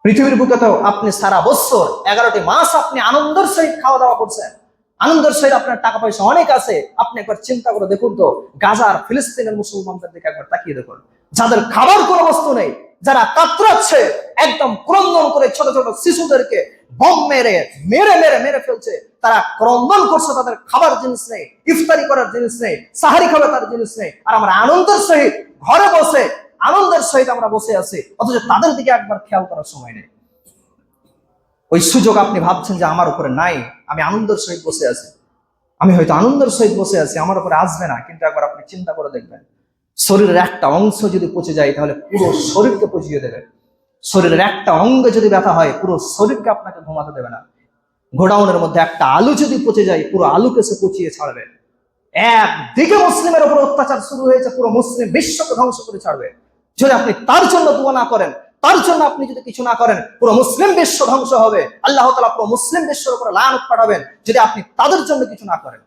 পৃথিবীর বুকে তো আপনি সারা বছর 11টি মাস আপনি আনন্দের সহিত খাওয়া দাওয়া করছেন, আনন্দের সহিত আপনার টাকা পয়সা অনেক আছে। আপনি একবার চিন্তা করে দেখুন তো, গাজার ফিলিস্তিনের মুসলমানদের দিকে একবার তাকিয়ে দেখুন, যাদের খাবার কোনো বস্তু নেই, যারা কাতরাচ্ছে, একদম ক্রন্দন করে ছোট ছোট শিশুদেরকে বম মেরে মেরে মেরে মেরে ফেলছে, তারা ক্রন্দন করছে, তাদের খাবার জিনিস নেই, ইফতারি করার জিনিস নেই, সাহারি খাবার তার জিনিস নেই। আর আমরা আনন্দের সহিত ঘরে বসে আনন্দের সহিত আমরা বসে আছি, অথচ তাদের দিকে একবার খেয়াল করার সময় নেই। ওই সুযোগ আপনি ভাবছেন যে আমার উপরে নাই, আমি আনন্দের সহিত বসে আছি, আমি হয়তো আনন্দের সহিত বসে আছি, আমার উপরে আসবে না। কিন্তু একবার আপনি চিন্তা করে দেখবেন, শরীরের একটা অংশ যদি পচে যায় তাহলে পুরো শরীরকে পচিয়ে দেবে। শরীরের একটা অঙ্গে যদি ব্যথা হয় পুরো শরীরকে আপনাকে ঘুমাতে দেবে না। গোডাউনের মধ্যে একটা আলু যদি পচে যায় পুরো আলুকে সে পচিয়ে ছাড়বে। একদিকে মুসলিমের উপর অত্যাচার শুরু হয়েছে, পুরো মুসলিম বিশ্বকে ধ্বংস করে ছাড়বে। যদি আপনি তার জন্য দোয়া না করেন, তার জন্য আপনি যদি কিছু না করেন, পুরো মুসলিম বিশ্ব ধ্বংস হবে। আল্লাহ তাআলা পুরো মুসলিম বিশ্বের উপর লানত পাঠাবেন যদি আপনি তাদের জন্য কিছু না করেন।